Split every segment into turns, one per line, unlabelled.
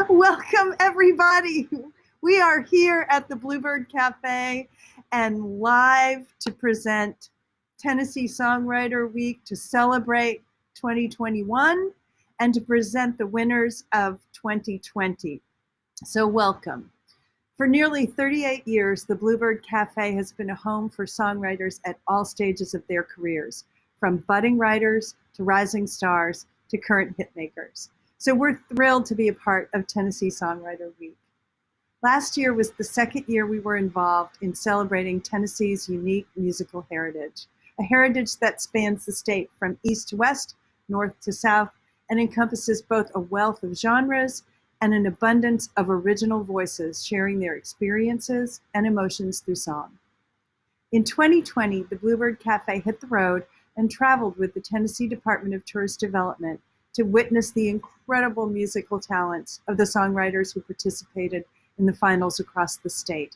Welcome, everybody. We are here at the Bluebird Cafe and live to present Tennessee Songwriter Week, to celebrate 2021 and to present the winners of 2020. So welcome. For nearly 38 years, the Bluebird Cafe has been a home for songwriters at all stages of their careers, from budding writers to rising stars to current hitmakers. So we're thrilled to be a part of Tennessee Songwriter Week. Last year was the second year we were involved in celebrating Tennessee's unique musical heritage, a heritage that spans the state from east to west, north to south, and encompasses both a wealth of genres and an abundance of original voices sharing their experiences and emotions through song. In 2020, the Bluebird Cafe hit the road and traveled with the Tennessee Department of Tourist Development to witness the incredible musical talents of the songwriters who participated in the finals across the state.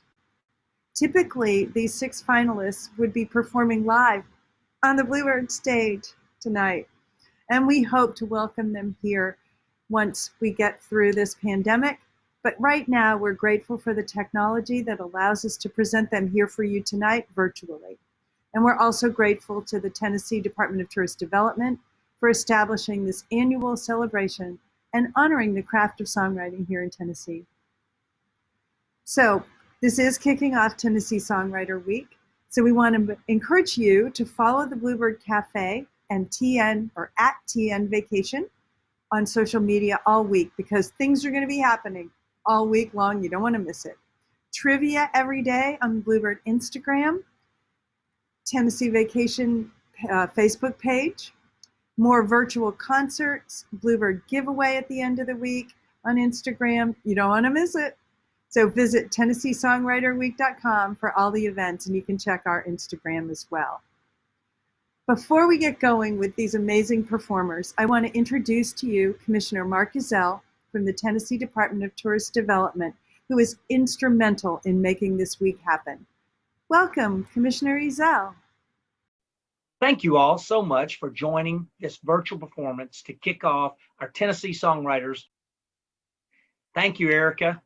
Typically, these 6 finalists would be performing live on the Bluebird stage tonight, and we hope to welcome them here once we get through this pandemic. But right now, we're grateful for the technology that allows us to present them here for you tonight virtually. And we're also grateful to the Tennessee Department of Tourist Development for establishing this annual celebration and honoring the craft of songwriting here in Tennessee. So this is kicking off Tennessee Songwriter Week. So we want to encourage you to follow the Bluebird Cafe and TN or at TN Vacation on social media all week, because things are going to be happening all week long. You don't want to miss it. Trivia every day on the Bluebird Instagram, Tennessee Vacation Facebook page, more virtual concerts, Bluebird giveaway at the end of the week on Instagram. You don't want to miss it. So visit TennesseeSongwriterWeek.com for all the events, and you can check our Instagram as well. Before we get going with these amazing performers, I want to introduce to you Commissioner Mark Ezell from the Tennessee Department of Tourist Development, who is instrumental in making this week happen. Welcome, Commissioner Ezell.
Thank you all so much for joining this virtual performance to kick off our Tennessee Songwriters. Thank you, Erica.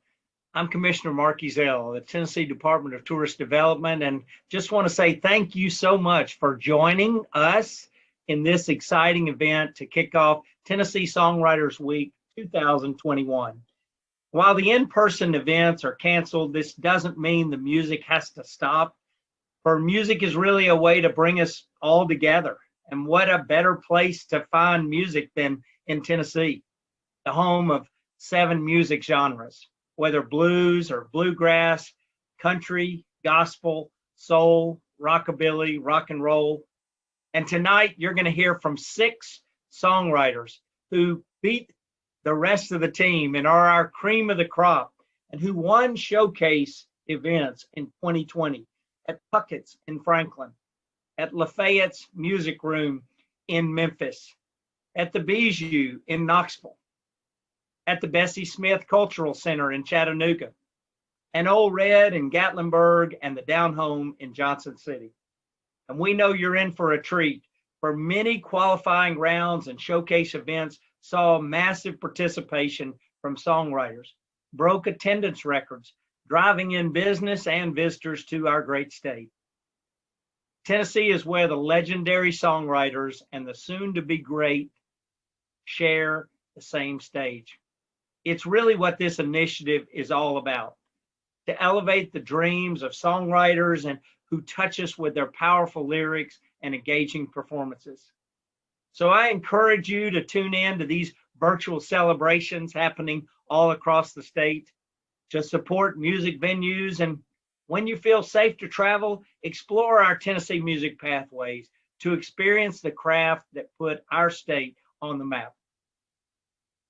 I'm Commissioner Mark Ezell, the Tennessee Department of Tourist Development, and just want to say thank you so much for joining us in this exciting event to kick off Tennessee Songwriters Week 2021. While the in-person events are canceled, this doesn't mean the music has to stop. For music is really a way to bring us all together. And what a better place to find music than in Tennessee, the home of 7 music genres, whether blues or bluegrass, country, gospel, soul, rockabilly, rock and roll. And tonight you're going to hear from 6 songwriters who beat the rest of the team and are our cream of the crop, and who won showcase events in 2020. At Puckett's in Franklin, at Lafayette's Music Room in Memphis, at the Bijou in Knoxville, at the Bessie Smith Cultural Center in Chattanooga, and Old Red in Gatlinburg, and the Down Home in Johnson City. And we know you're in for a treat, for many qualifying rounds and showcase events saw massive participation from songwriters, broke attendance records, driving in business and visitors to our great state. Tennessee is where the legendary songwriters and the soon-to-be great share the same stage. It's really what this initiative is all about, to elevate the dreams of songwriters and who touch us with their powerful lyrics and engaging performances. So I encourage you to tune in to these virtual celebrations happening all across the state, to support music venues, and when you feel safe to travel, explore our Tennessee music pathways to experience the craft that put our state on the map.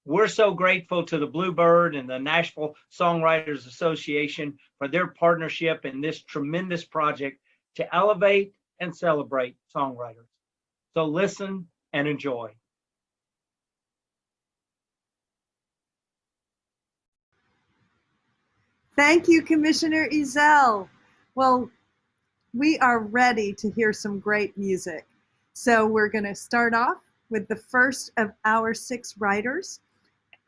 We're so grateful to the Bluebird and the Nashville Songwriters Association for their partnership in this tremendous project to elevate and celebrate songwriters. So listen and enjoy.
Thank you, Commissioner Ezell. Well, we are ready to hear some great music. So we're going to start off with the first of our 6 writers.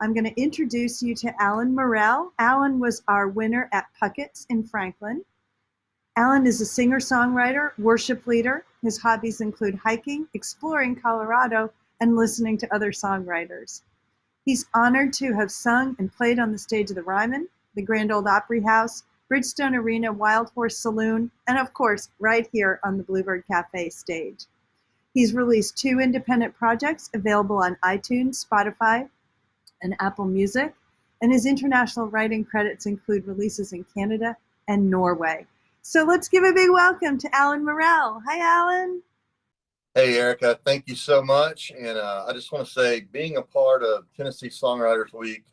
I'm going to introduce you to Alan Morell. Alan was our winner at Puckett's in Franklin. Alan is a singer-songwriter, worship leader. His hobbies include hiking, exploring Colorado, and listening to other songwriters. He's honored to have sung and played on the stage of the Ryman, the Grand Ole Opry House, Bridgestone Arena, Wild Horse Saloon, and of course, right here on the Bluebird Cafe stage. He's released 2 independent projects available on iTunes, Spotify, and Apple Music, and his international writing credits include releases in Canada and Norway. So let's give a big welcome to Alan Morell. Hi, Alan.
Hey, Erica, thank you so much. And I just want to say being a part of Tennessee Songwriters Week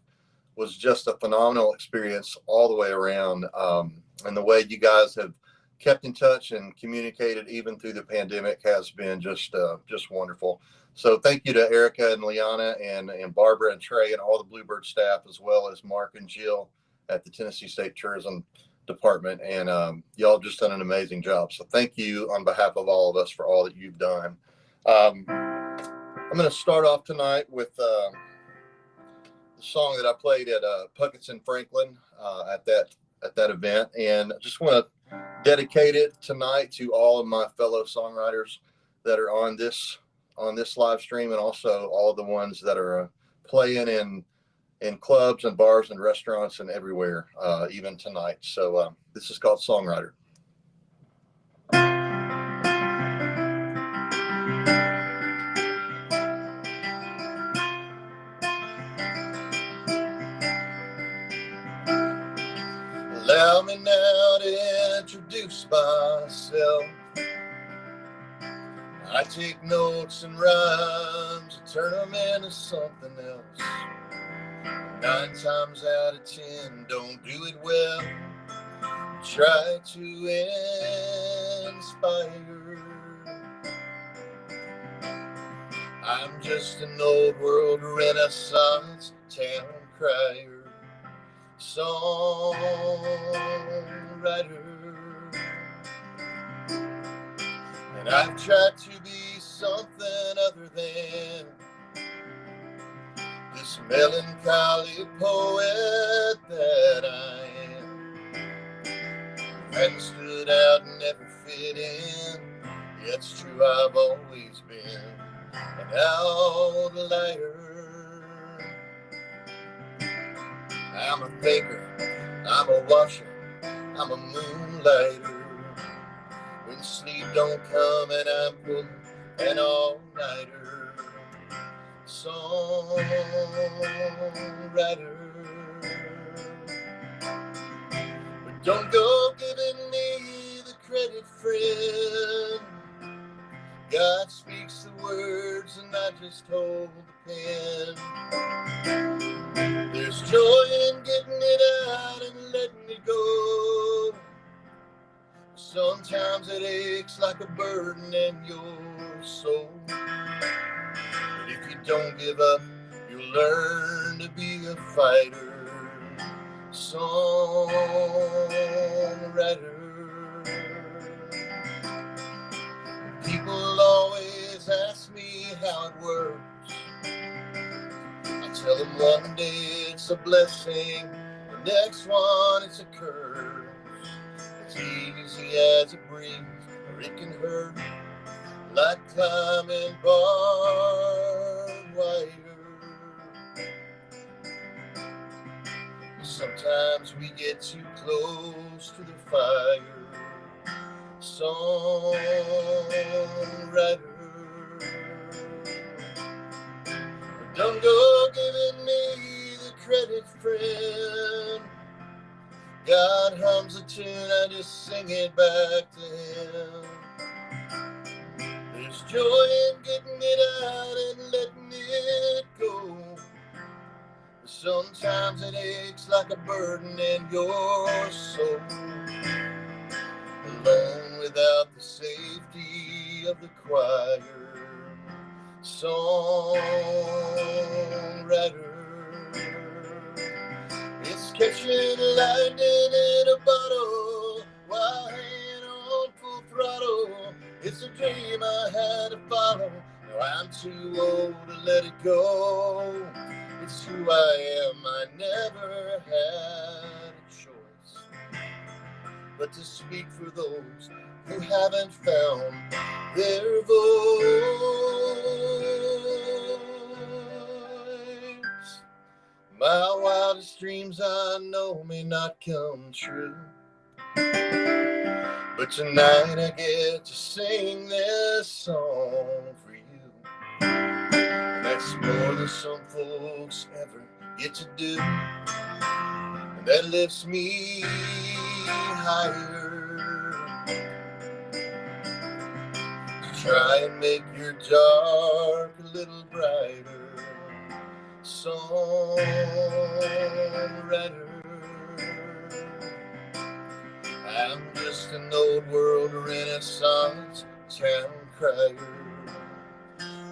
was just a phenomenal experience all the way around. And the way you guys have kept in touch and communicated even through the pandemic has been just wonderful. So thank you to Erica and Liana and Barbara and Trey and all the Bluebird staff, as well as Mark and Jill at the Tennessee State Tourism Department. And y'all just done an amazing job. So thank you on behalf of all of us for all that you've done. I'm going to start off tonight with the song that I played at Puckett's in Franklin at that event, and I just want to dedicate it tonight to all of my fellow songwriters that are on this live stream, and also all of the ones that are playing in clubs and bars and restaurants and everywhere, even tonight. So this is called Songwriter. Allow me now to introduce myself. I take notes and rhymes and turn them into something else. 9 times out of 10 don't do it well. Try to inspire. I'm just an old world Renaissance town crier, songwriter. And I've tried to be something other than this melancholy poet that I am. Hadn't stood out and never fit in. Yeah, it's true, I've always been an outlier. I'm a thinker, I'm a watcher, I'm a moonlighter. When sleep don't come and I'm pulling an all-nighter, songwriter. But don't go giving me the credit, friend. God speaks the words and I just hold the pen. There's joy in getting it out and letting it go. Sometimes it aches like a burden in your soul. But if you don't give up, you'll learn to be a fighter, songwriter. People always ask me how it works. I tell them one day it's a blessing, the next one it's a curse. As easy as a breeze, or it can hurt like climbing barbed wire. Sometimes we get too close to the fire, songwriter. But don't go giving me the credit, friend. God hums a tune, I just sing it back to him. There's joy in getting it out and letting it go. Sometimes it aches like a burden in your soul. Alone without the safety of the choir, songwriter. It's catching lightning in a bottle while hanging on full throttle. It's a dream I had to follow. Now I'm too old to let it go. It's who I am. I never had a choice but to speak for those who haven't found their voice. My wildest dreams I know may not come true, but tonight I get to sing this song for you. And that's more than some folks ever get to do. And that lifts me higher to try and make your dark a little brighter. Songwriter, I'm just an old world Renaissance town crier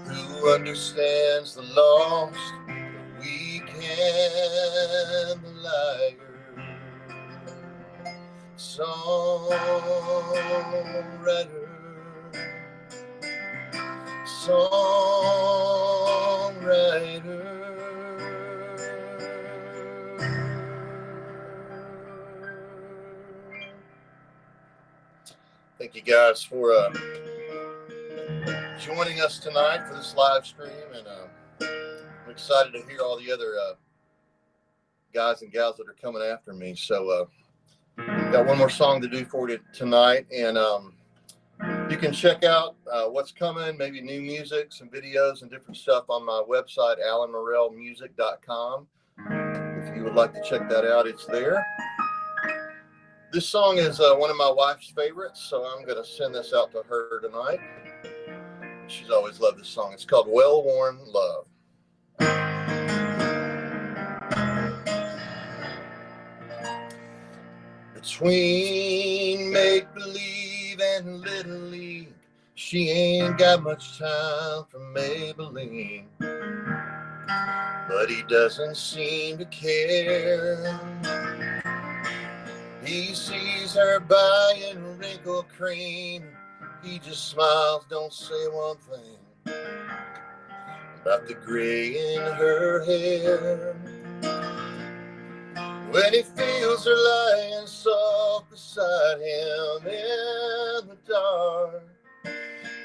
who understands the lost, the weak, and the liar. Songwriter, songwriter. Thank you guys for joining us tonight for this live stream, and I'm excited to hear all the other guys and gals that are coming after me. So got one more song to do for you tonight, and you can check out what's coming, maybe new music, some videos and different stuff on my website, alanmorellmusic.com. If you would like to check that out, it's there. This song is one of my wife's favorites, so I'm going to send this out to her tonight. She's always loved this song. It's called Well-Worn Love. Between make-believe and Little League, she ain't got much time for Maybelline, but he doesn't seem to care. He sees her buying wrinkle cream, he just smiles, don't say one thing about the gray in her hair. When he feels her lying soft beside him in the dark,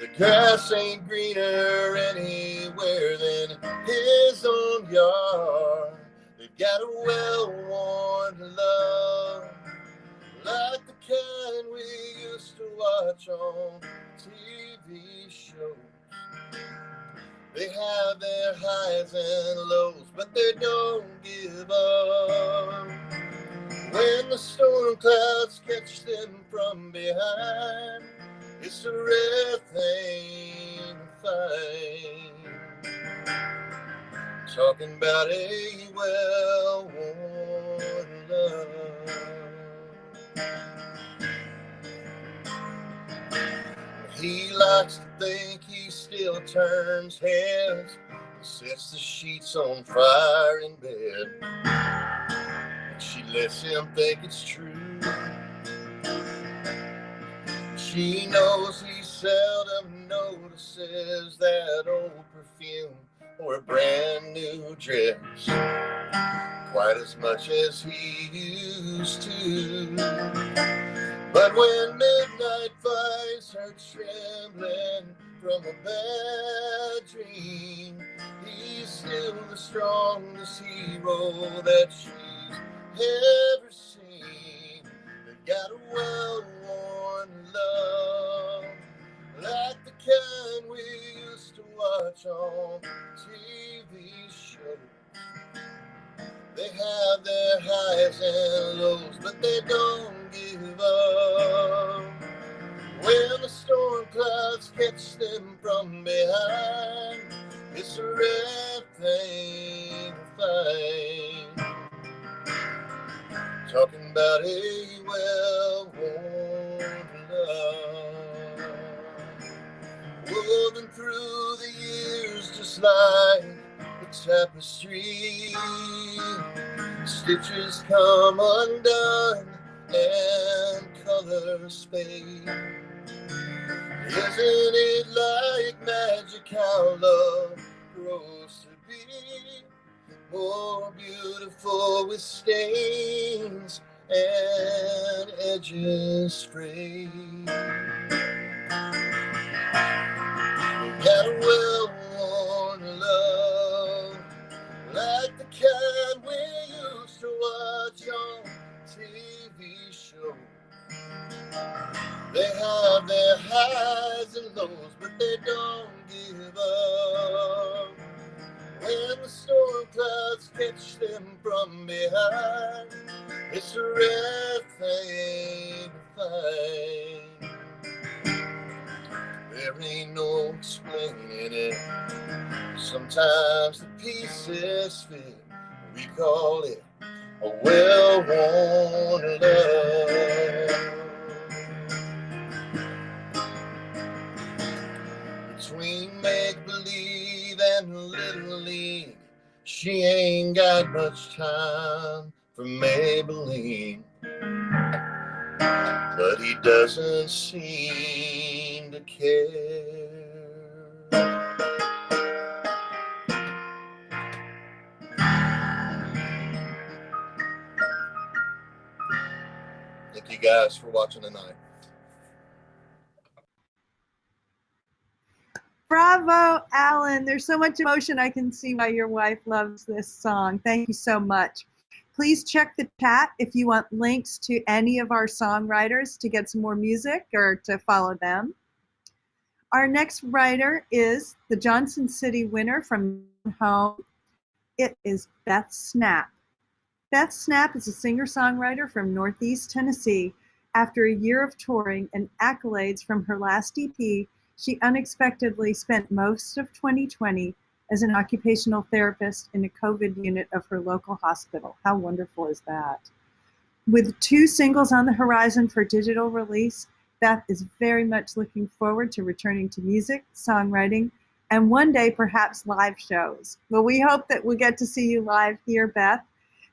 the grass ain't greener anywhere than his own yard. They've got a well-worn love, like the kind we used to watch on TV shows. They have their highs and lows, but they don't give up. When the storm clouds catch them from behind, it's a rare thing to find. Talking about a well-worn love. He likes to think he still turns heads and sets the sheets on fire in bed. She lets him think it's true. She knows he seldom notices that old perfume or a brand new dress quite as much as he used to. But when midnight finds her trembling from a bad dream, he's still the strongest hero that she's ever seen. They've got a well-worn love, like the kind we used to watch on TV shows. They have their highs and lows, but they don't give up. When the storm clouds catch them from behind, it's a rare thing to find. Talking about a well-worn love, woven through the years just like a tapestry. Stitches come undone and colors fade. Isn't it like magic how love grows to be? more beautiful with stains and edges frayed. Got a well-worn love, like the kind we used to watch on TV shows. They have their highs and lows, but they don't give up. When the storm clouds catch them from behind, it's a rare thing to find. There ain't no explaining it. Sometimes the pieces fit. We call it a well-worn love. Between make-believe and Little League, she ain't got much time for Maybelline. But he doesn't seem to care. Thank you guys for watching tonight.
Bravo, Alan. There's so much emotion. I can see why your wife loves this song. Thank you so much. Please check the chat if you want links to any of our songwriters to get some more music or to follow them. Our next writer is the Johnson City winner from home. It is Beth Snap. Beth Snap is a singer-songwriter from Northeast Tennessee. After a year of touring and accolades from her last EP, she unexpectedly spent most of 2020 as an occupational therapist in a COVID unit of her local hospital. How wonderful is that? With 2 singles on the horizon for digital release, Beth is very much looking forward to returning to music, songwriting, and one day perhaps live shows. Well, we hope that we'll get to see you live here, Beth.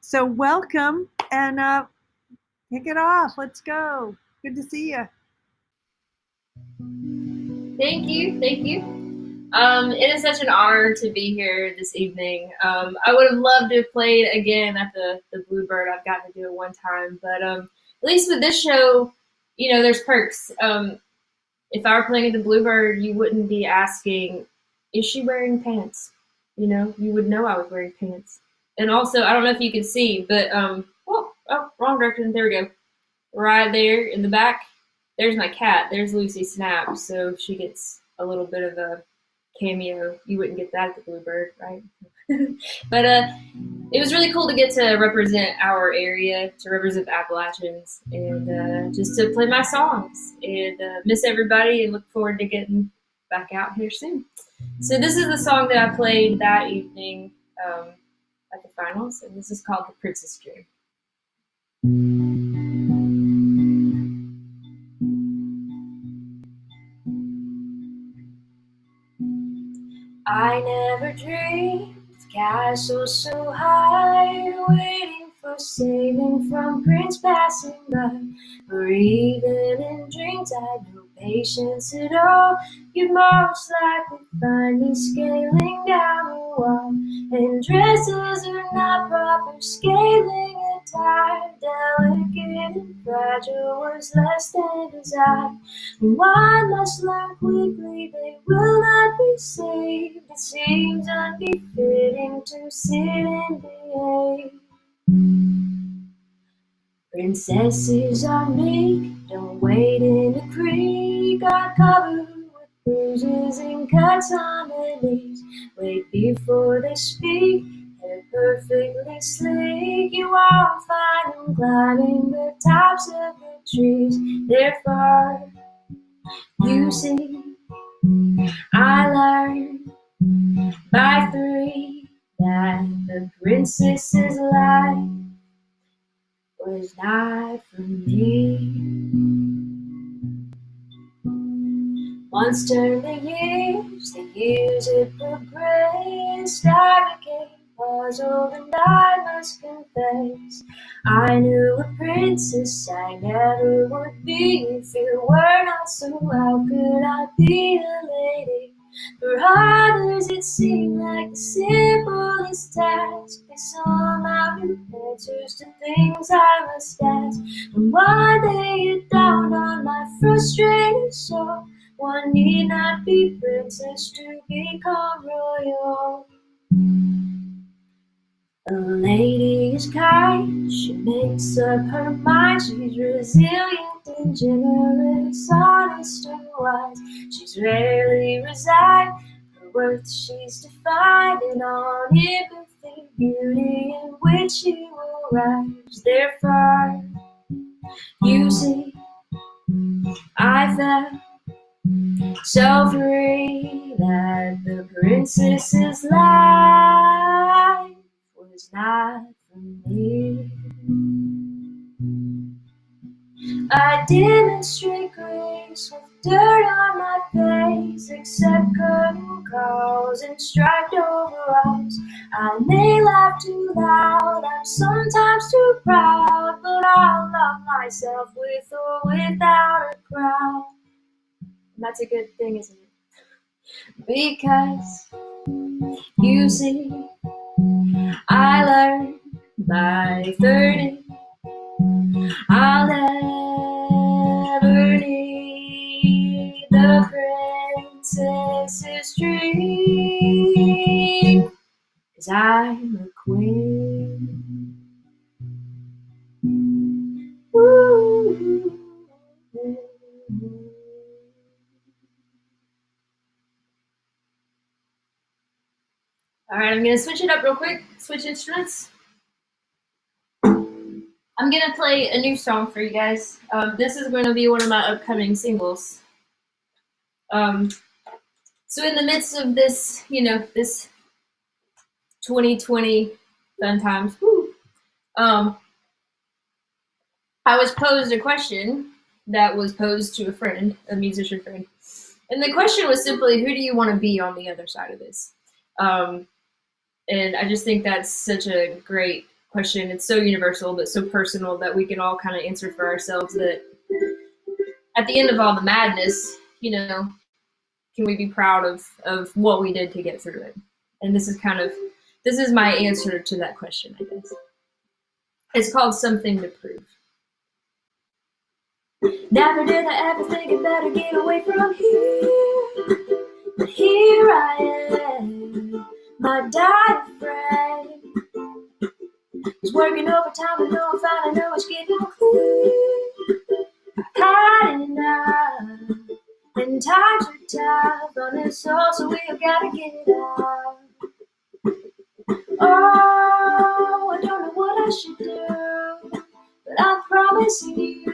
So welcome and kick it off. Let's go. Good to see you.
Thank you. It is such an honor to be here this evening. I would have loved to have played again at the Bluebird. I've gotten to do it one time, but at least with this show, you know, there's perks. If I were playing at the Bluebird, you wouldn't be asking, is she wearing pants? You know, you would know I was wearing pants. And also, I don't know if you can see, but, wrong direction. There we go. Right there in the back, there's my cat. There's Lucy Snap. So she gets a little bit of a cameo. You wouldn't get that at the Bluebird, right? But it was really cool to get to represent our area, to represent the Appalachians, and just to play my songs. And miss everybody and look forward to getting back out here soon. So this is the song that I played that evening at the finals, and this is called The Princess Dream. I never dreamed of castles so high, waiting for saving from prince passing by, or even in dreams I had no patience at all. You'd most likely find me scaling down a wall, and dresses are not proper scaling attire, delicate and fragile was less than desired. One must learn quickly, they will not be saved. It seems unbefitting to sit and behave. Princesses are meek, don't wade in a creek, are covered with bruises and cuts on their knees. Wait before they speak, they're perfectly sleek. You won't find them climbing the tops of the trees. They're far, you see. I learned by 3 that the princess's life was not for me. Once turned the years had progressed. I became puzzled and I must confess, I knew a princess I never would be. If it were not so, how could I be a lady? For others it seemed like the simplest task, some out answers to things I must ask. And why lay it down on my frustrated soul? One need not be princess to become royal. A lady is kind, she makes up her mind. She's resilient and generous, honest and wise. She's rarely resigned, her worth she's defining on empathy, beauty in which she will rise. Therefore, you see, I felt so free that the princess's life was not for me. I demonstrate grace with dirt on my face, accept curtain calls and striped overalls. I may laugh too loud, I'm sometimes too proud, but I'll love myself with or without a crowd. And that's a good thing, isn't it? Because, you see, I learned by 30, I'll never need the princess's dream, 'cause I'm a queen. Woo. All right, I'm gonna switch it up real quick, switch instruments. I'm gonna play a new song for you guys. This is gonna be one of my upcoming singles. So in the midst of this, this 2020 fun times, I was posed a question that was posed to a friend, a musician friend. And the question was simply, who do you want to be on the other side of this? And I just think that's such a great question. It's so universal, but so personal that we can all kind of answer for ourselves that at the end of all the madness, can we be proud of what we did to get through it? And this is my answer to that question, I guess. It's called Something to Prove. Never did I ever think I'd better get away from here. But here I am, my dying friend. Just working overtime and no, I'm fine, I know it's getting clear. Had enough, and times are tough on this soul, so we gotta get it out. Oh, I don't know what I should do, but I'm promising you,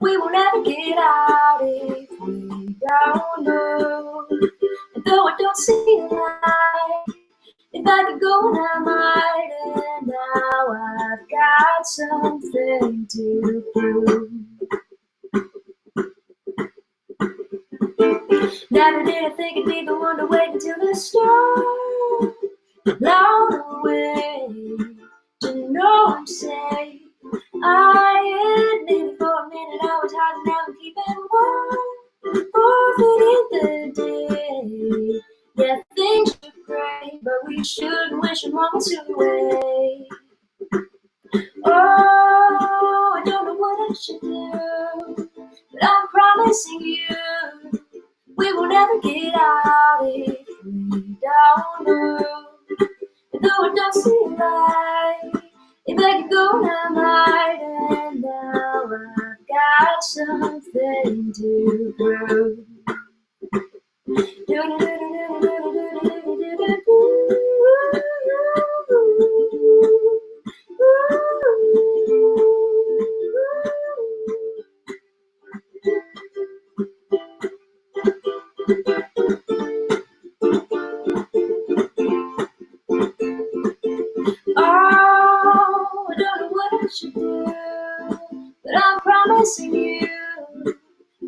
we will never get out if we don't know. And though I don't see a light, if I could go and I might, and now I've got something to prove. Never did I think I'd be the one to wait until the stars blown away to know I'm safe. I admit for a minute I was hiding out and keeping warm, forfeiting the day. Yeah, things are great, but we shouldn't wish them moments away. Oh, I don't know what I should do, but I'm promising you, we will never get out if we don't know. And though I don't see a light, if I could go and I might, and now I've got something to prove. Oh, I don't know what I should do, but I'm promising you,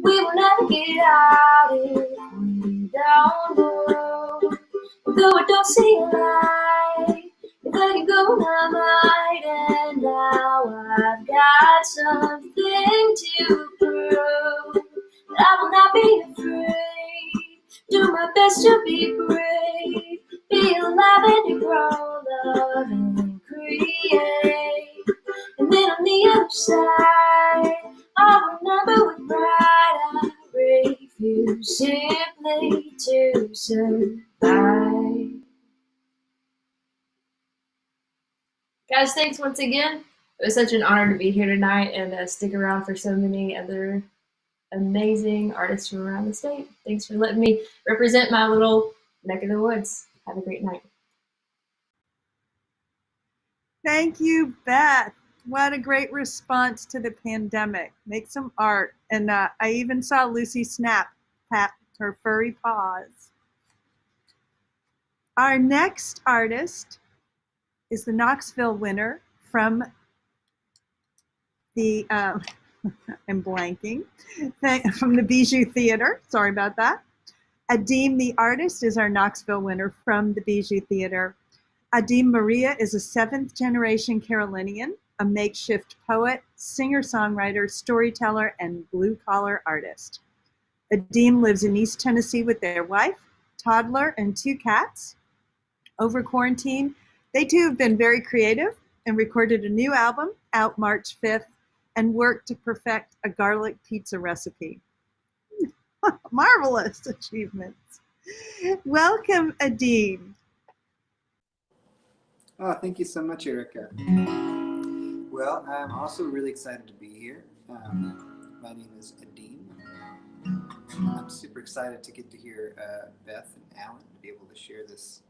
we will never get out if we don't know. Though I don't see a light, if I can go I might, and now I've got something to prove. But I will not be afraid, do my best to be brave, be alive and to grow love and create. And then on the other side, I'll remember with pride I refuse simply to survive. Guys, thanks once again. It was such an honor to be here tonight and stick around for so many other amazing artists from around the state. Thanks for letting me represent my little neck of the woods. Have a great night.
Thank you, Beth. What a great response to the pandemic. Make some art. And I even saw Lucy Snap pat her furry paws. Our next artist is the Knoxville winner from the, I'm blanking, from the Bijou Theater. Sorry about that. Adim, the artist, is our Knoxville winner from the Bijou Theater. Adim Maria is a 7th generation Carolinian, a makeshift poet, singer-songwriter, storyteller, and blue-collar artist. Adim lives in East Tennessee with their wife, toddler, and 2 cats. Over quarantine, they too have been very creative and recorded a new album out March 5th and worked to perfect a garlic pizza recipe. Marvelous achievements. Welcome, Adim.
Oh, thank you so much, Erica. Well, I'm also really excited to be here. My name is Adim. I'm super excited to get to hear Beth and Alan, to be able to share this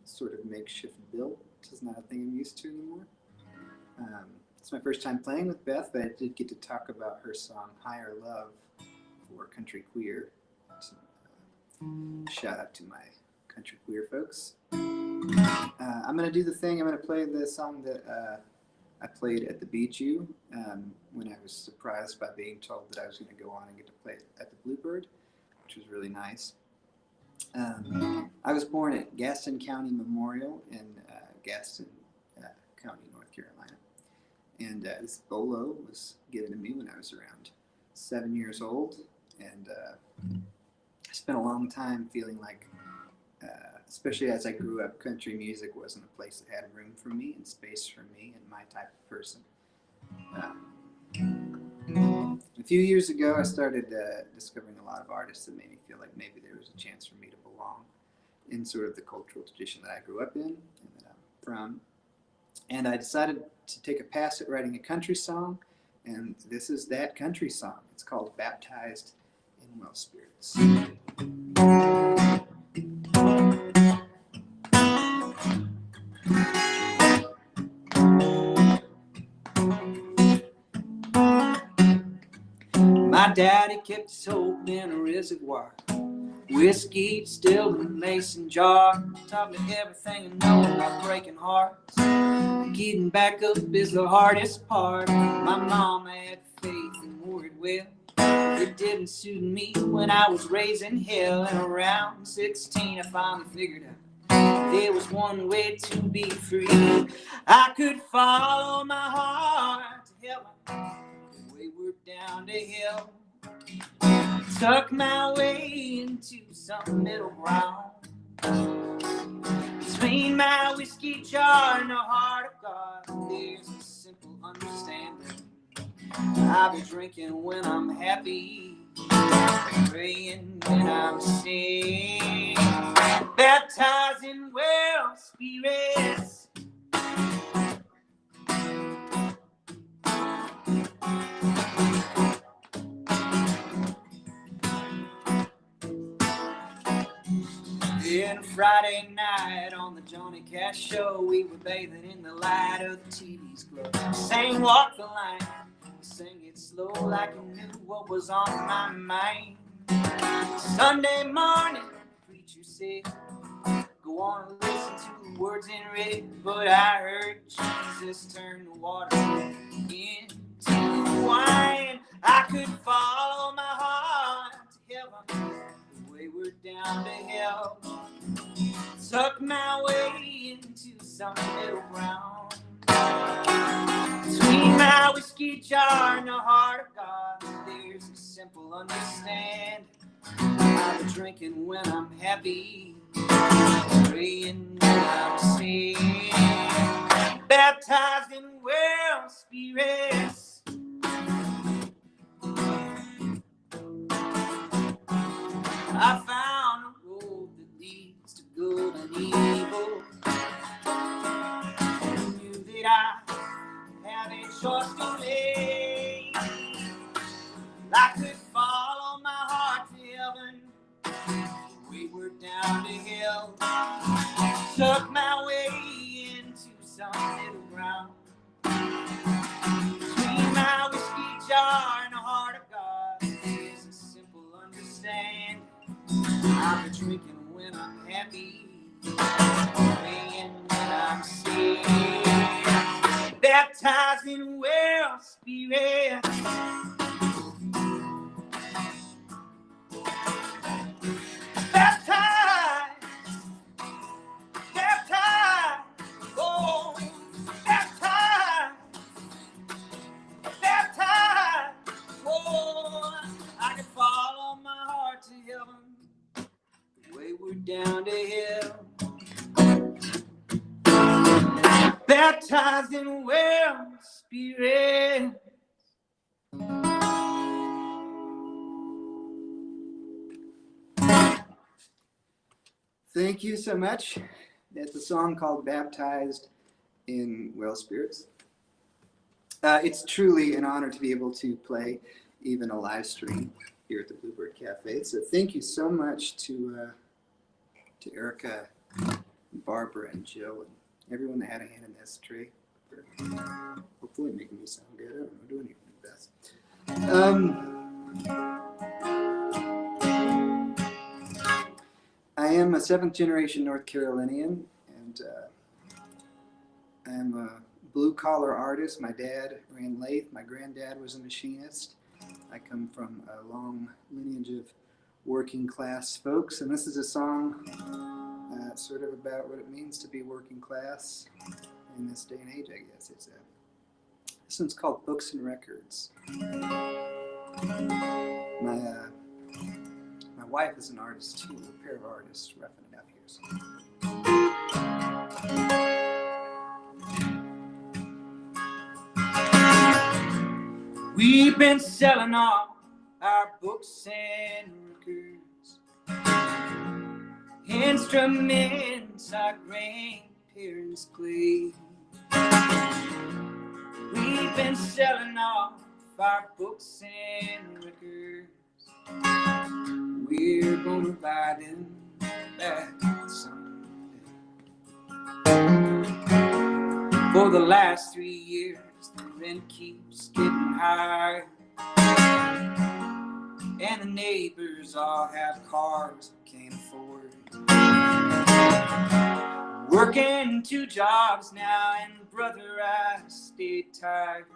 sort of makeshift bill, which is not a thing I'm used to anymore. It's my first time playing with Beth, but I did get to talk about her song Higher Love for Country Queer. So, shout out to my country queer folks. I'm going to do the thing. I'm going to play the song that I played at the Bijou when I was surprised by being told that I was going to go on and get to play at the Bluebird, which was really nice. I was born at Gaston County Memorial in Gaston County, North Carolina. And this bolo was given to me when I was around 7 years old. And I spent a long time feeling like, especially as I grew up, country music wasn't a place that had room for me and space for me and my type of person. A few years ago, I started discovering a lot of artists that made me feel like maybe there was a chance for me to belong in sort of the cultural tradition that I grew up in and that I'm from. And I decided to take a pass at writing a country song, and this is that country song. It's called Baptized in Well Spirits. My daddy kept his hope in a reservoir, whiskey distilled in a mason jar. Taught me everything I know about breaking hearts. Getting back up is the hardest part. My mama had faith and worded well. It didn't suit me when I was raising hell. And around 16 I finally figured out there was one way to be free. I could follow my heart to heaven, wayward down to hell. Tuck my way into some middle ground between my whiskey jar and the heart of God. There's a simple understanding. I'll be drinking when I'm happy, praying when I'm sick, baptized in well spirits. Then Friday night on the Johnny Cash show, we were bathing in the light of the TV's glow. Sang Walk the Line, sang it slow like I knew what was on my mind. Sunday morning, the preacher said, go on and listen to the words in red. But I heard Jesus turn the water into wine. I could follow my heart to heaven, wayward down to hell. Tuck my way into some middle ground between my whiskey jar and the heart of God. There's a simple understanding. I'll be drinking when I'm happy, praying when I'm sick,
baptized in well spirits. I found a road that leads to good and evil. I knew that I had a choice to make. I could follow my heart to heaven, we were down to hell. Took my way into some middle ground between my whiskey jar and the heart of God. There's a simple understanding. I'm drinking when I'm happy, praying when I'm sick, baptized in well spirits. Baptized, baptized, oh, baptized, baptized, oh, I can follow my heart to heaven, wayward down to hell, baptized in well spirit.
Thank you so much. That's a song called Baptized in Well Spirits. It's truly an honor to be able to play even a live stream here at the Bluebird Cafe. So thank you so much to Erica, Barbara, and Jill, and everyone that had a hand in this tree for hopefully making me sound good. I don't know, doing your best. I am a 7th generation North Carolinian, and I am a blue-collar artist. My dad ran lathe. My granddad was a machinist. I come from a long lineage of working-class folks, and this is a song sort of about what it means to be working class in this day and age, I guess. This one's called Books and Records. My wife is an artist too, a pair of artists roughing it up here. So.
We've been selling all our books and records, instruments our grandparents played. We've been selling all our books and records. We're gonna buy them back someday. For the last 3 years, the rent keeps getting higher, and the neighbors all have cars we can't afford. Working 2 jobs now, and brother, I stay tired.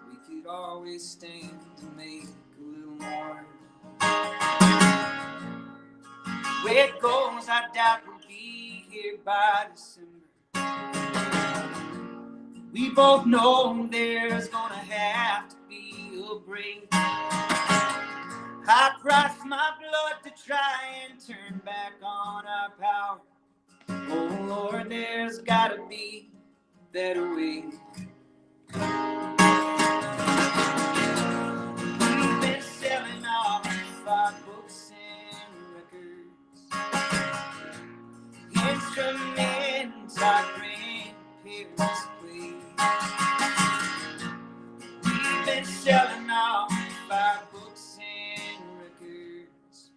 We could always stand to make a little more. Way it goes, I doubt we'll be here by December. We both know there's gonna have to be a break. I crossed my blood to try and turn back on our power. Oh Lord, there's gotta be a better way. We've been selling off our books and records, instruments our grandparents played. We've been selling off our books and records.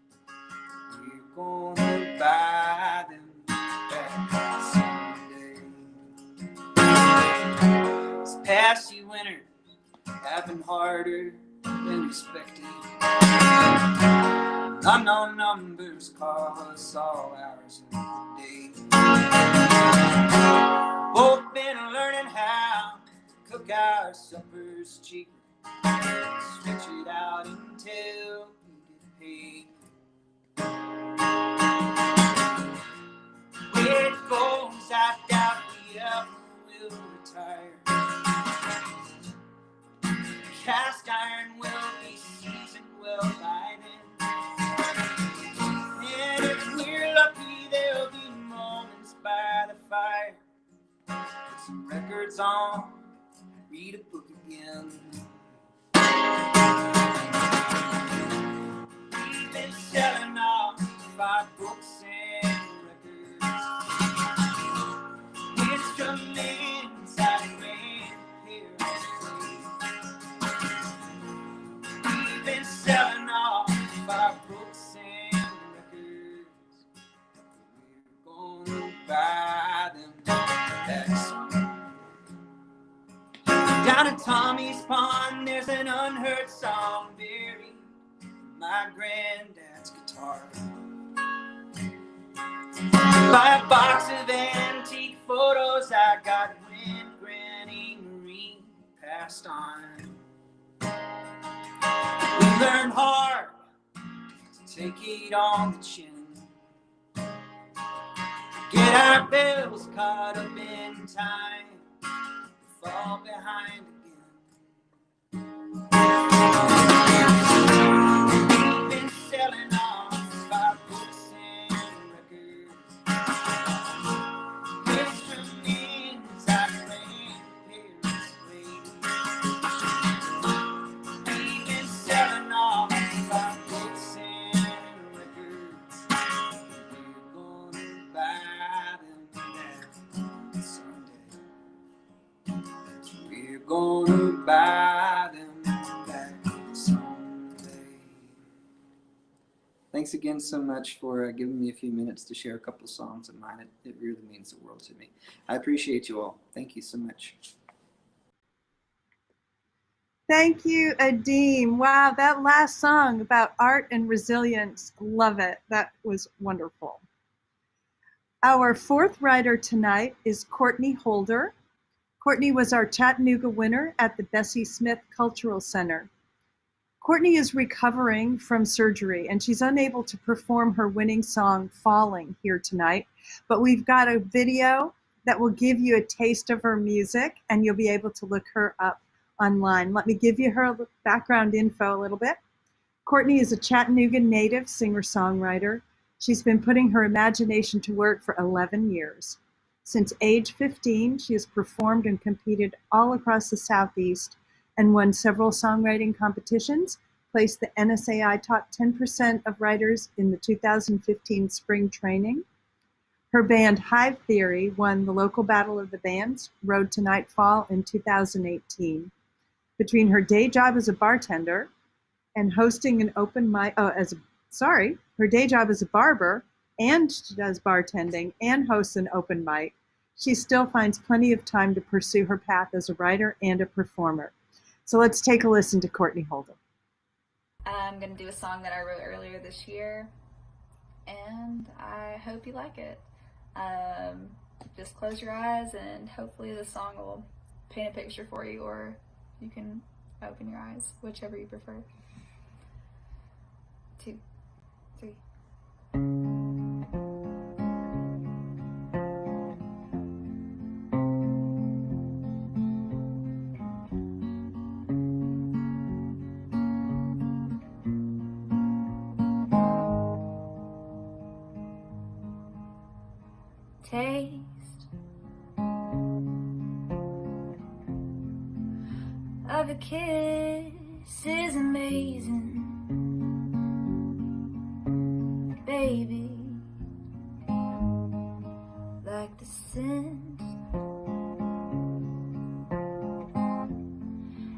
We're gonna buy them back someday. This past few winters have been harder than expected. Unknown numbers call us all hours of the day. Both been learning how to cook our suppers cheap, switch it out until we get paid. Where it goes, I doubt we ever will retire. Cast iron will be seasoned well by then, and if we're lucky, there'll be moments by the fire song, read a book again. We've been selling off 5 books and records, instruments out of grandparents' place. We've been selling off 5 books and records. We're gonna buy them back someday. Down at Tommy's Pond, there's an unheard song buried in my granddad's guitar. By a box of antique photos I got when Granny Marie passed on. We learned hard to take it on the chin, get our bills caught up in time, fall behind again. We've been selling off 5 books and records, instruments our grandparents played. We've been selling off 5 books and records. We're gonna buy them back someday. We're gonna buy them back someday. Thanks again so much for giving me a few minutes to share a couple of songs of mine. It really means the world to me. I appreciate you all. Thank you so much.
Thank you, Adeem. Wow, that last song about art and resilience, love it. That was wonderful. Our 4th writer tonight is Courtney Holder. Courtney was our Chattanooga winner at the Bessie Smith Cultural Center. Courtney is recovering from surgery and she's unable to perform her winning song, Falling, here tonight, but we've got a video that will give you a taste of her music and you'll be able to look her up online. Let me give you her background info a little bit. Courtney is a Chattanooga native singer-songwriter. She's been putting her imagination to work for 11 years. Since age 15, she has performed and competed all across the Southeast and won several songwriting competitions, placed the NSAI Top 10% of Writers in the 2015 Spring Training. Her band Hive Theory won the local Battle of the Bands, Road to Nightfall in 2018. Between her day job as a bartender and hosting an open mic, her day job as a barber, and she does bartending and hosts an open mic, she still finds plenty of time to pursue her path as a writer and a performer. So let's take a listen to Courtney Holden.
I'm going to do a song that I wrote earlier this year, and I hope you like it. Just close your eyes and hopefully the song will paint a picture for you, or you can open your eyes, whichever you prefer. 2, 3. Taste of a kiss is amazing, baby, like the scent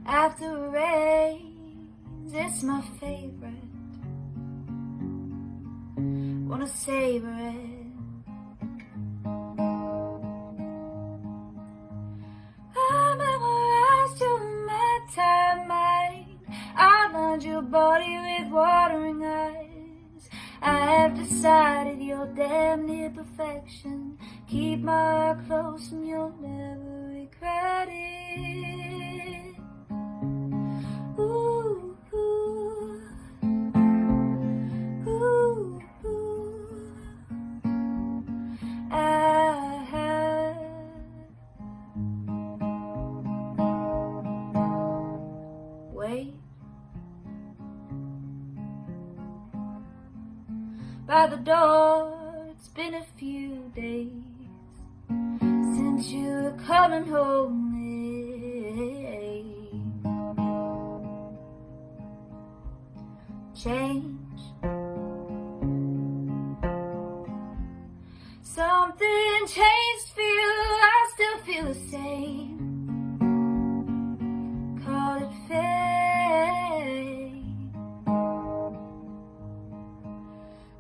after rains. It's my favorite, wanna savor it. Your body with watering eyes. I have decided you're damn near perfection. Keep my heart close and you'll never regret it. Ooh, ooh, ooh, ooh. Wait. By the door, it's been a few days since you were coming home Change. Something changed for you, I still feel the same. Call it fate.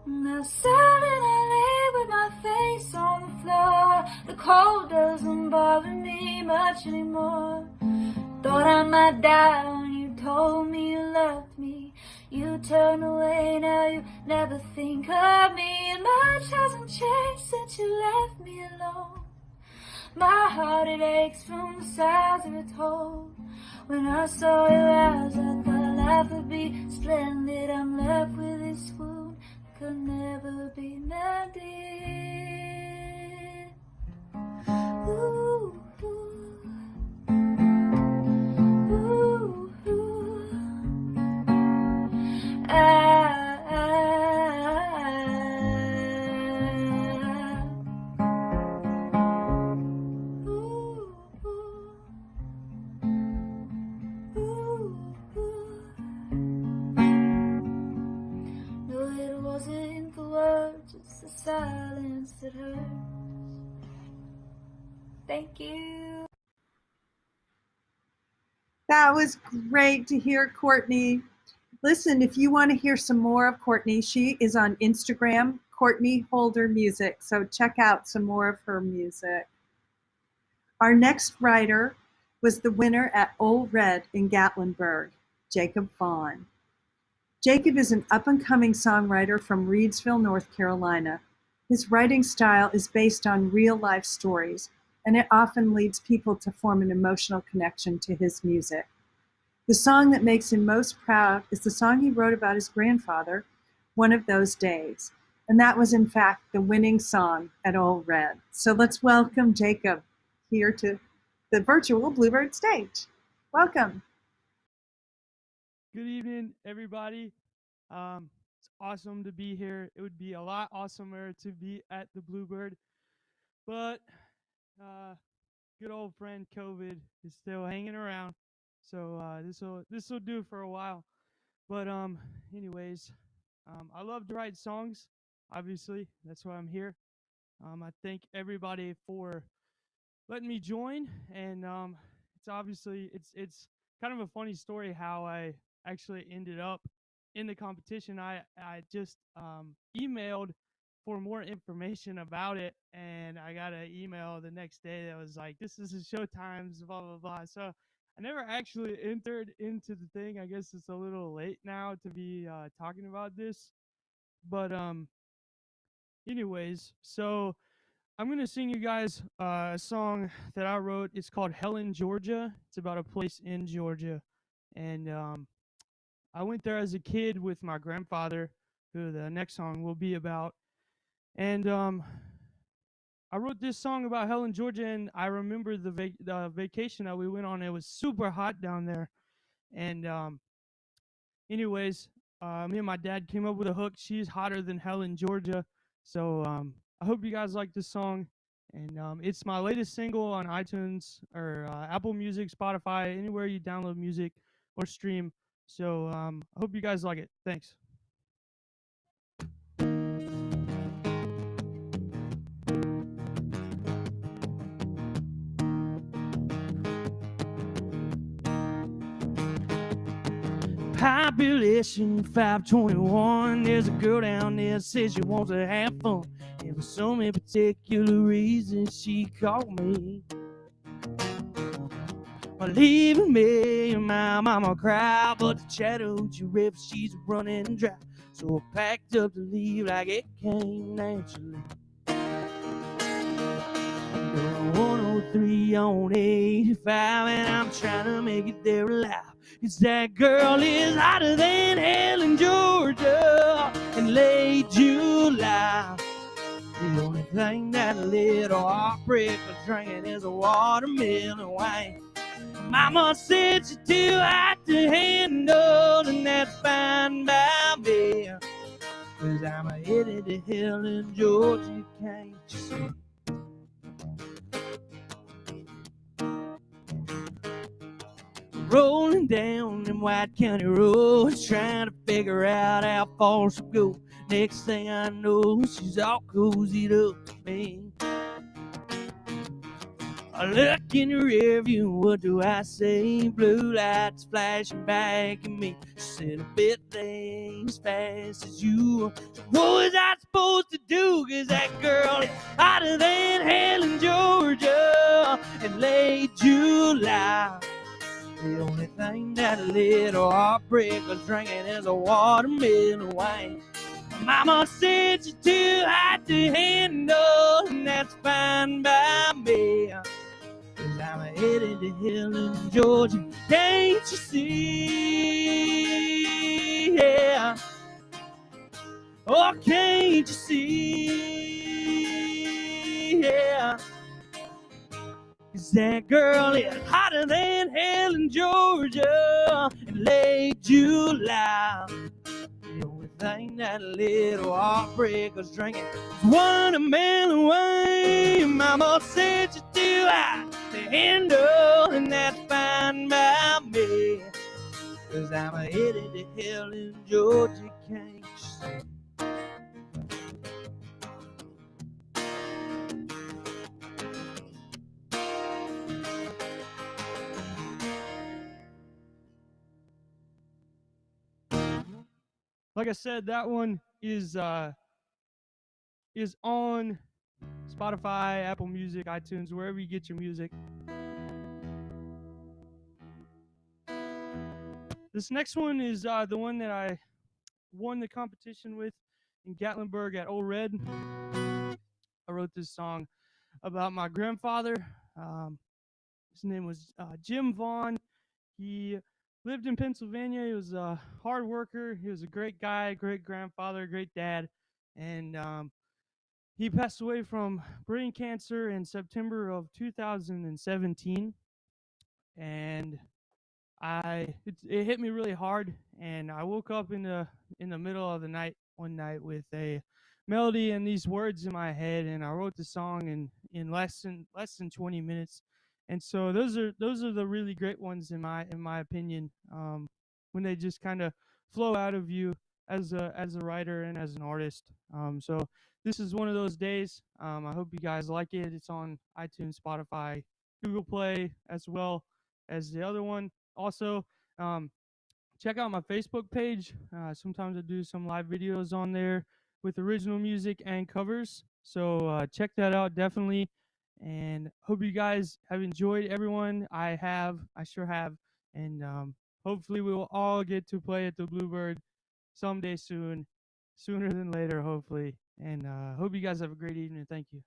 Now silent I lay with my face on the floor. The cold doesn't bother me much anymore. Thought I might die when you told me you loved me. You turned away, now you never think of me. And much hasn't changed since you left me alone. My heart, it aches from the size of its hole. When I saw your eyes, I thought life would be splendid. I'm left with this wound that could never be mended. Ooh, ooh. Ooh, ooh. No, it wasn't the words, it's the silence that hurts. Thank you.
That was great to hear, Courtney. Listen, if you want to hear some more of Courtney, she is on Instagram, Courtney Holder Music. So check out some more of her music. Our next writer was the winner at Old Red in Gatlinburg, Jacob Vaughan. Jacob is an up-and-coming songwriter from Reidsville, North Carolina. His writing style is based on real-life stories, and it often leads people to form an emotional connection to his music. The song that makes him most proud is the song he wrote about his grandfather, One of Those Days. And that was, in fact, the winning song at Old Red. So let's welcome Jacob here to the virtual Bluebird stage. Welcome.
Good evening, everybody. It's awesome to be here. It would be a lot awesomer to be at the Bluebird, but good old friend COVID is still hanging around. So this will do for a while. But anyways, I love to write songs. Obviously, that's why I'm here. I thank everybody for letting me join, and it's kind of a funny story how I actually ended up in the competition. I just emailed for more information about it, and I got an email the next day that was like, "This is the show times, blah blah blah." So I never actually entered into the thing. I guess it's a little late now to be talking about this, but anyways, so I'm gonna sing you guys a song that I wrote. It's called Helen, Georgia. It's about a place in Georgia, and I went there as a kid with my grandfather, who the next song will be about. And I wrote this song about Helen, Georgia, and I remember the vacation that we went on. It was super hot down there, and anyways, me and my dad came up with a hook. She's hotter than Helen, Georgia. So I hope you guys like this song. And it's my latest single on iTunes or Apple Music, Spotify, anywhere you download music or stream. So I hope you guys like it. Thanks. Population 521. There's a girl down there says she wants to have fun. And for so many particular reasons, she called me. Leaving me and my mama cried, but the Chattahoochee River, she's running dry. So I packed up to leave like it came naturally. 103 on 85, and I'm trying to make it there alive. 'Cause that girl is hotter than Helen, Georgia, in late July. The only thing that a little heartbreak for drinking is a watermelon wine. Mama said she's too hot to handle, and that's fine by me. 'Cause I'm headed to Helen, Georgia, can't you see? rolling down them White County roads, trying to figure out how far she'll go. Next thing I know, she's all cozied up to me. I look in the rearview, what do I say? Blue lights flashing back at me. She said, I bet they ain't as fast as you. So what was I supposed to do? 'Cause that girl is hotter than Helen, Georgia, in late July. The only thing that a little heartbreak was drinking is a watermelon wine. Mama said she's too hot to handle, and that's fine by me. 'Cause I'm headed to Helen, Georgia. Can't you see? Yeah. Oh, can't you see? Yeah. 'Cause that girl is hotter than Helen, Georgia, in late July. The only thing that little heartbreak was drinking was watermelon wine. Mama said you're too hot to handle, and that's fine by me. 'Cause I'm headed to Helen, Georgia, can't you see? Like I said, that one is on Spotify, Apple Music, iTunes, wherever you get your music. This next one is the one that I won the competition with in Gatlinburg at Old Red. I wrote this song about my grandfather. His name was Jim Vaughan. He lived in Pennsylvania. He was a hard worker. He was a great guy, great grandfather, great dad. And he passed away from brain cancer in September of 2017. And it hit me really hard. And I woke up in the middle of the night one night with a melody and these words in my head, and I wrote the song in less than 20 minutes. And so those are the really great ones in my opinion, when they just kind of flow out of you as a writer and as an artist. So this is one of those days. I hope you guys like it. It's on iTunes, Spotify, Google Play, as well as the other one. Also, check out my Facebook page. Sometimes I do some live videos on there with original music and covers. So check that out, definitely. And hope you guys have enjoyed, everyone. I sure have. And hopefully we will all get to play at the Bluebird someday soon, sooner than later, hopefully. And hope you guys have a great evening. Thank you.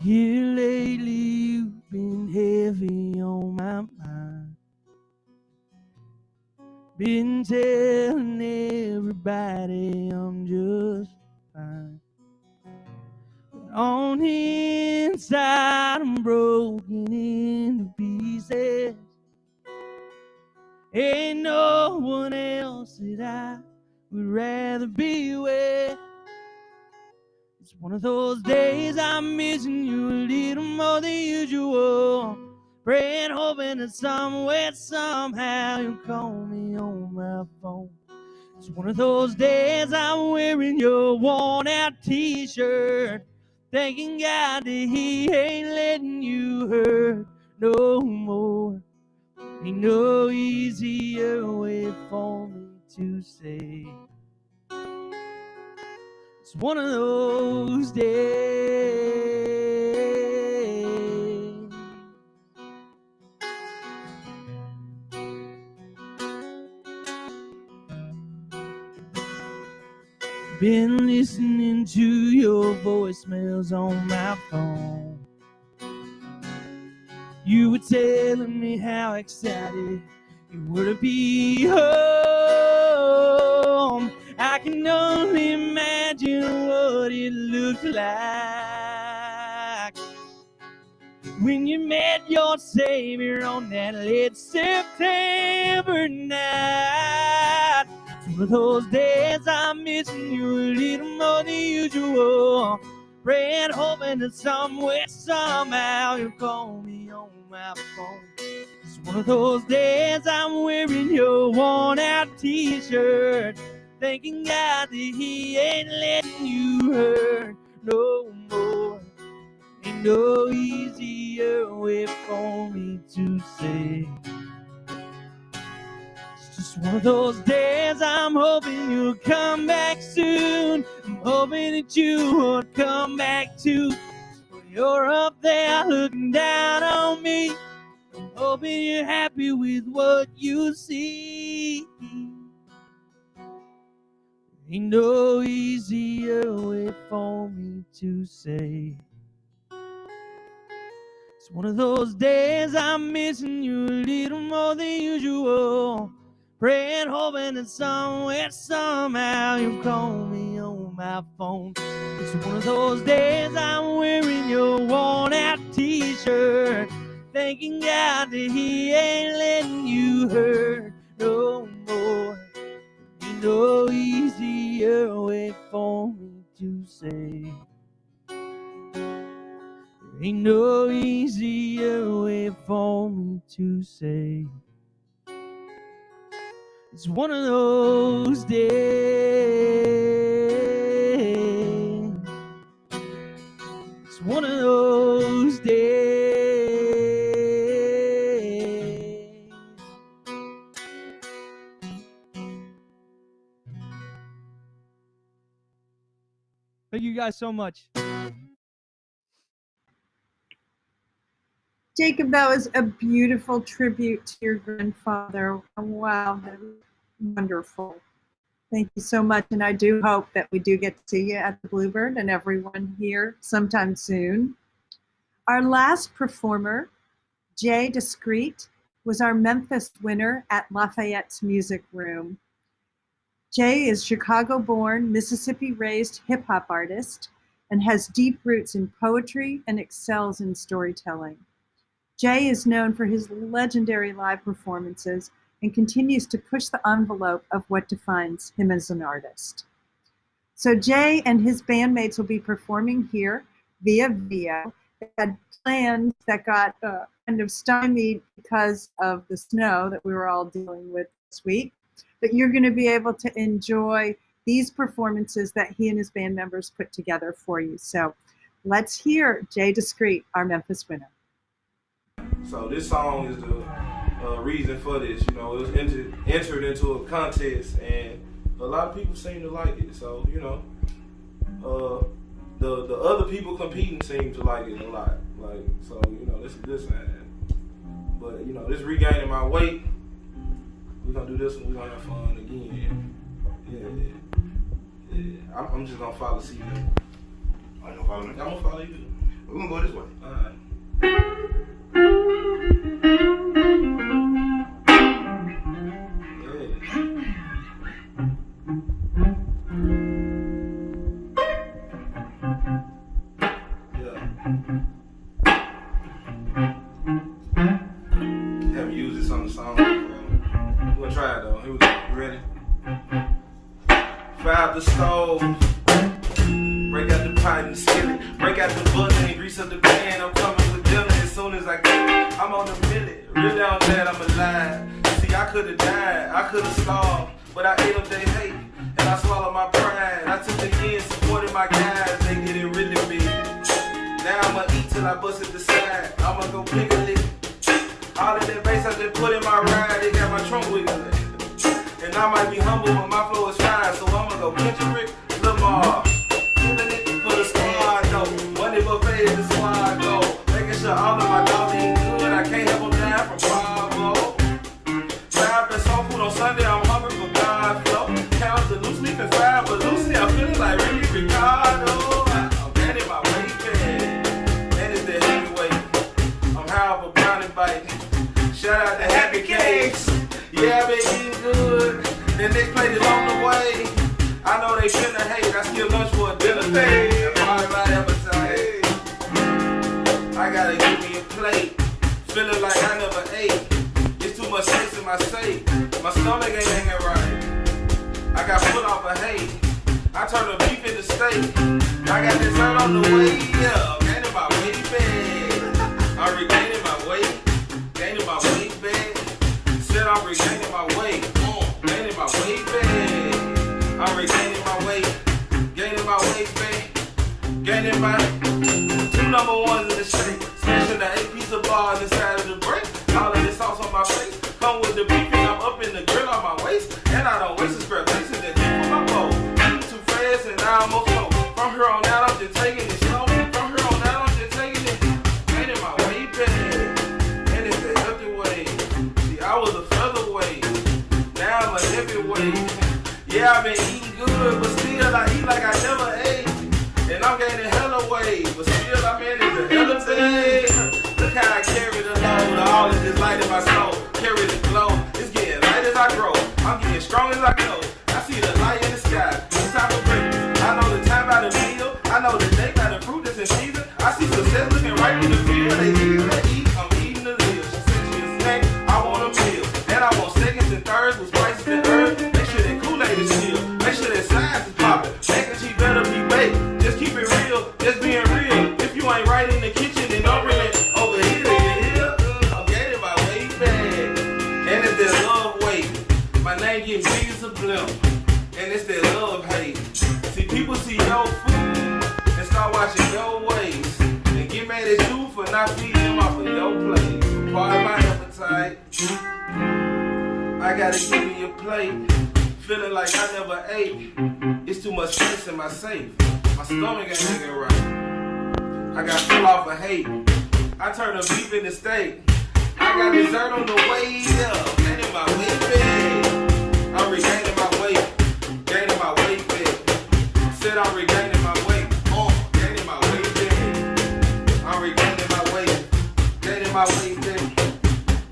Here lately you've been heavy on my mind. Been telling everybody I'm just fine. But on the inside I'm broken into pieces. Ain't no one else that I would rather be with. It's one of those days I'm missing you a little more than usual. Praying, hoping that somewhere, somehow you'll call me on my phone. It's one of those days I'm wearing your worn out t-shirt, thanking God that he ain't letting you hurt no more. Ain't no easier way for me to say. It's one of those days. Been listening to your voicemails on my phone. You were telling me how excited you were to be home. I can only imagine what it looked like when you met your Savior on that late September night. It's one of those days I'm missing you a little more than usual.
praying, hoping that somewhere, somehow you'll call me on my phone. It's one of those days I'm wearing your worn out t-shirt, thanking God that he ain't letting you hurt no more. Ain't no easier way for me to say. It's just one of those days I'm hoping you'll come back soon. I'm hoping that you would come back too. When you're up there looking down on me, I'm hoping you're happy with what you see. Ain't no easier way for me to say. It's one of those days I'm missing you a little more than usual, praying, hoping that somewhere, somehow you'll call me on my phone. It's one of those days I'm wearing your worn out t-shirt, thanking God that he ain't letting you hurt no more. Ain't no easier way for me to say. Ain't no easier way for me to say. It's one of those days. It's one of those days. Thank you guys so much.
Jacob, that was a beautiful tribute to your grandfather. Wow, that was wonderful. Thank you so much, and I do hope that we do get to see you at the Bluebird and everyone here sometime soon. Our last performer, Jay Discrete, was our Memphis winner at Lafayette's Music Room. Jay is Chicago-born, Mississippi-raised hip-hop artist and has deep roots in poetry and excels in storytelling. Jay is known for his legendary live performances and continues to push the envelope of what defines him as an artist. So Jay and his bandmates will be performing here via video. They had plans that got kind of stymied because of the snow that we were all dealing with this week. But you're going to be able to enjoy these performances that he and his band members put together for you. So let's hear Jay Discrete, our Memphis winner.
So this song is the reason for this. You know, it was entered into a contest, and a lot of people seem to like it. So, you know, the other people competing seem to like it a lot. Like, so, you know, this is a good sign. But, you know, this regaining my weight. We're gonna do this one. We're gonna have fun again. Yeah. I'm just gonna follow CJ.
Are you gonna follow me?
I'm gonna follow you.
We're gonna go this way.
All right. Haven't used this on the song before. We're gonna try it though. Here we go. You ready? Fire the stove. Break out the pot and skillet. Break out the butter and grease up the pan. I'm coming with dinner as soon as I get it. I'm on the millet. Really on that I'm alive. See, I could have died. I could have starved. But I ate up their hate. And I swallowed my pride. I took the years, supported my guys. They did it really big. Now I'ma eat till I bust at the side. I'ma go pick a lick. All of that bass I just put in my ride. They got my trunk wiggling. And I might be humble, but my flow is fine. So I'ma go Kendrick, Lamar. Killing it for the squad, though. Money buffet is the squad, though. Making sure all of my dogs eat good. I can't help them down from Bravo. Fried and soul food on Sunday. I'm hungry for God flow. Count the loose leaf and fried, but loosely I'm feeling like Ricky Ricardo. I'm getting my weight back. And it's the heavyweight. I'm high off a brownie bite. Shout out to Happy Cakes. Yeah, I've been eating good. The next plate is on the way. I know they finna hate. I steal lunch for a dinner date. Part of my appetite. I gotta give me a plate. Feeling like I never ate. It's too much space in my safe. My stomach ain't hanging right. I got put off a hate. I turn the beef into steak. I got dessert on the way, yeah. Gaining my weight back. I'm regaining my weight. Gaining my weight back. Said I'm regaining my weight. Gaining my weight back. I'm regaining my weight. Gaining my weight back. Gaining my 2 number ones in the shake. Smashing the 8-piece bar inside of the break. All of this sauce on my face. Come with the beef and I'm up in the grill on my waist. And I don't waste a spare place in that deep for my bowl. Eating too fast and I almost know. From here on out I'm just taking it slow. From here on out I'm just taking it. Gaining my weight back. And it's the healthy way. See, I was a featherweight. Now I'm a heavyweight. Yeah, I've been eating good, but still I eat like I never ate. And I'm gaining hella weight, but still I'm in it the hella thing. Look how I carry the load, all is just light in my soul. Carry the glow, it's getting light as I grow. I'm getting strong as I go. I see the light in the sky, it's time for breakfast. I know the time by the meal, I know the day by the fruit that's in season. I see success looking right in the field. They eat, I'm eating the live. She said she a snack, I want a meal. And I want seconds and thirds with spices and herbs. Make sure that Kool-Aid is still. Make sure that science is popping. Mac and cheese better be baked. Just keep it real, just being real. If you ain't right in the kitchen, then don't really over here. I'm gaining my weight back. And it's that love weight. My name getting big as a blimp. And it's that love hate. See, people see your food and start watching your ways. And get mad at you for not feeding them off of your plate. Pardon my appetite. I gotta give me a plate. Feeling like I never ate. It's too much space in my safe. My stomach ain't looking right. I got full off of hate. I turn the beef into steak. I got dessert on the way up. Gaining my weight back. I'm regaining my weight. Gaining my weight back. Said I'm regaining my weight. Gaining my weight back. I'm regaining my weight. Gaining my weight back.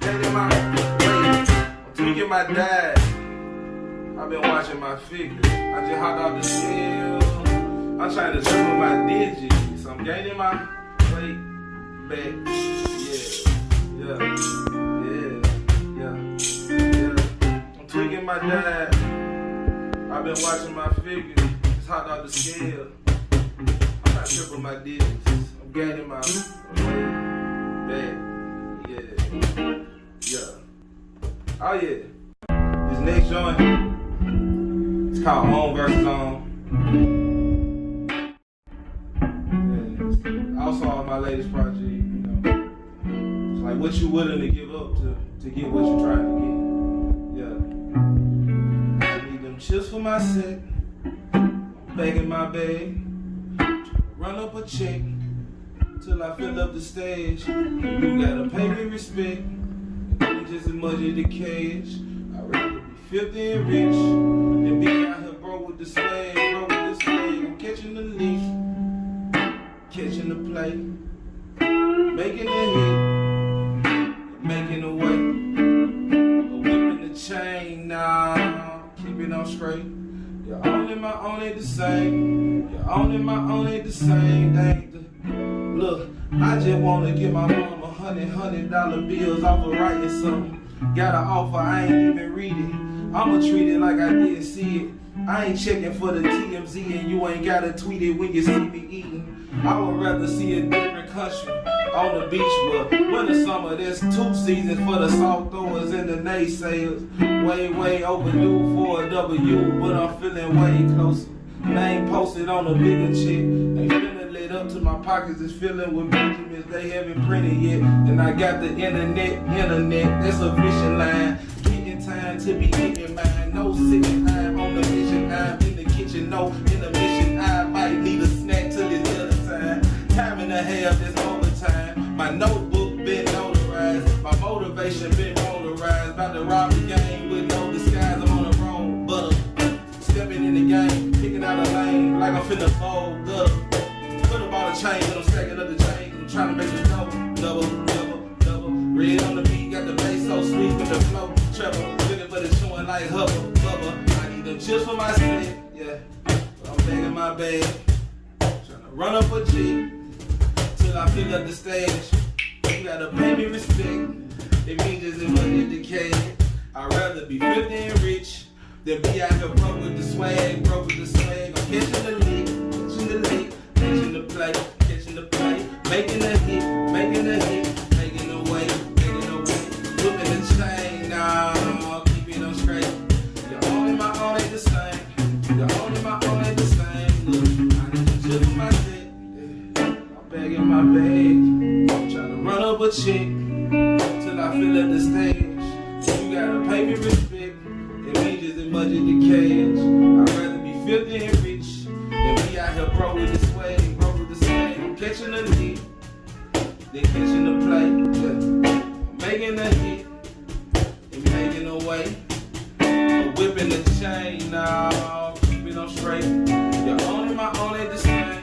Gaining my weight. I'm tweaking my diet. I've been watching my figure. I just hopped off the scale. I'm trying to triple my digits. I'm gaining my weight back. Yeah. I'm tweaking my diet. I've been watching my figure. Just hopped off the scale. I'm trying to triple my digits. I'm gaining my weight back. Yeah. Oh yeah. This next joint. It's called Home vs. Home. Yeah, also on my latest project, you know. It's like what you willing to give up to get what you're trying to get. Yeah. I need them chips for my set. Begging my bag. Run up a check till I fill up the stage. You gotta pay me respect. Just as much as the cash. I'd rather be filthy and rich than be out here broke with the swag, I'm catching the leaf, catching the play, making a hit, making a way, whipping the chain now, keep it on straight. Your own and my own ain't the same. Your own and my own ain't the same. Look, I just wanna get my mama $100 bills off of writing something. Got an offer, I ain't even read it. I'ma treat it like I didn't see it. I ain't checking for the TMZ and you ain't gotta tweet it when you see me eating. I would rather see a different country on the beach, but winter, summer, there's 2 seasons for the soft throwers and the naysayers. Way overdue for a W, but I'm feeling way closer. Name posted on a bigger chick. Ain't feeling lit up to my pockets is filling with Benjamins they haven't printed yet. And I got the internet, that's a vision line. Getting time to be getting mine. No sitting time on the mission. I'm in the kitchen, no intermission. I might need a snack till it's dinner time. Time and a half, that's overtime. My notebook been notarized. My motivation been polarized. About to rob the game with no disguise. I'm on the road, but stepping in the game, picking out a lane like I'm finna fold up. Put up all the chains and I'm stacking up the chains. I'm trying to make it double. Red on the beat, got the bass so sweet with the flow. Treble, looking for the chewing like Bubba. I need them chips for my steak, yeah. But I'm begging my bag, trying to run up a G till I fill up the stage. You gotta pay me respect. It means just as much as the cash. I'd rather be 50 and rich Then be out here broke with the swag, broke with the swag. I'm catching the lick, catching the lick, catching the play, catching the play. Making a hit, making a hit, making a way, making a way. Whipping the chain, now keep it on straight. Your own and my own ain't the same. Your own and my own ain't the same. Look, I need to chill in my dick. I'm bagging my bag. I'm trying to run up a check till I fill up the stage. You gotta pay me respect. It means just as much as the cash. I'd rather be filthy and rich than be out here broke with the swag, broke with the swag. I'm catching the hit, then catching the play. Yeah. Making a hit and making a way. I'm whipping the chain now, keep it on straight. Your own and my own ain't the same.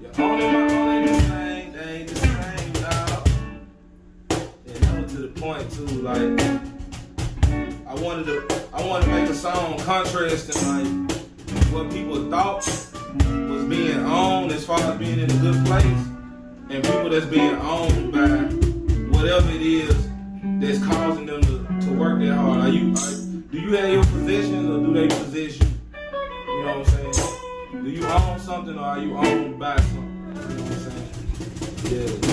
Your own and my own ain't the same. They ain't the same now. And that was to the point too, like I wanted to make a song contrasting like what people thought was being owned as far as being in a good place, and people that's being owned by whatever it is that's causing them to work that hard. Do you have your position or do they position? You know what I'm saying? Do you own something or are you owned by something? You know what I'm saying? Yeah.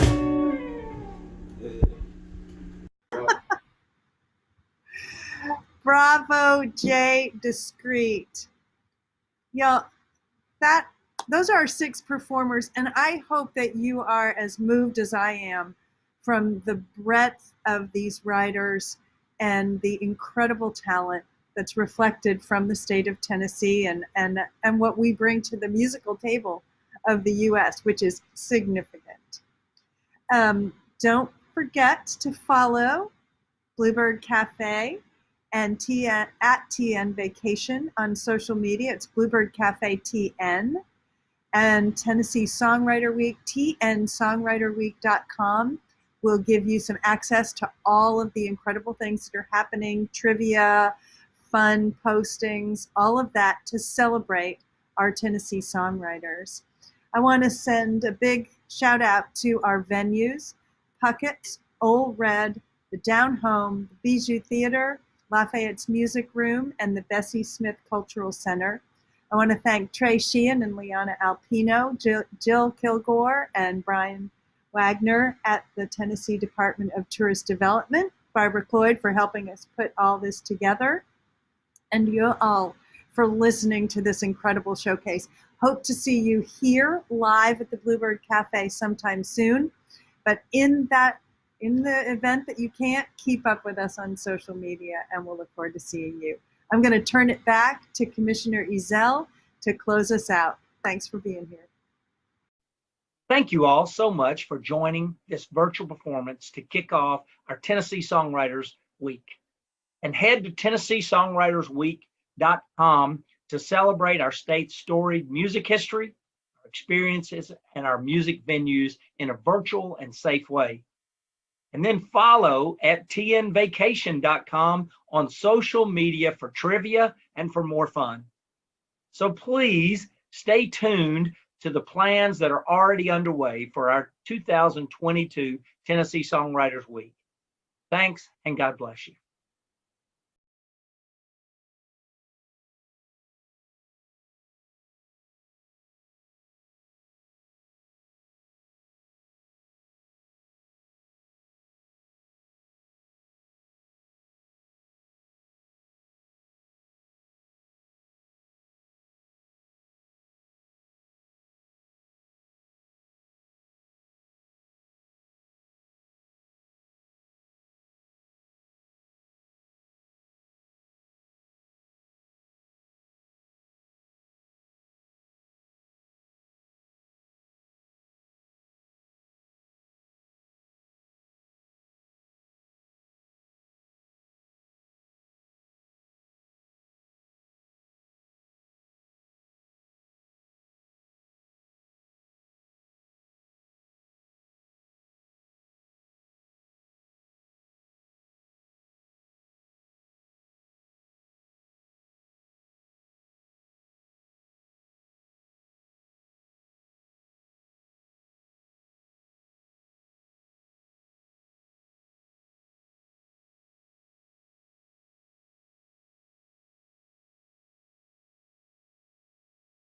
Bravo, Jay Discrete. Y'all, those are our 6 performers, and I hope that you are as moved as I am from the breadth of these writers and the incredible talent that's reflected from the state of Tennessee and what we bring to the musical table of the U.S., which is significant. Don't forget to follow Bluebird Cafe and at TN Vacation on social media. It's Bluebird Cafe TN. And Tennessee Songwriter Week, tnsongwriterweek.com will give you some access to all of the incredible things that are happening, trivia, fun postings, all of that to celebrate our Tennessee songwriters. I want to send a big shout out to our venues, Puckett's, Old Red, the Down Home, the Bijou Theater, Lafayette's Music Room, and the Bessie Smith Cultural Center. I want to thank Trey Sheehan and Liana Alpino, Jill Kilgore, and Brian Wagner at the Tennessee Department of Tourist Development, Barbara Cloyd for helping us put all this together, and you all for listening to this incredible showcase. Hope to see you here live at the Bluebird Cafe sometime soon, but in the event that you can't, keep up with us on social media, and we'll look forward to seeing you. I'm going to turn it back to Commissioner Ezell to close us out. Thanks for being here.
Thank you all so much for joining this virtual performance to kick off our Tennessee Songwriters Week. And head to TennesseeSongwritersWeek.com to celebrate our state's storied music history, our experiences, and our music venues in a virtual and safe way. And then follow at tnvacation.com on social media for trivia and for more fun. So please stay tuned to the plans that are already underway for our 2022 Tennessee Songwriters Week. Thanks, and God bless you.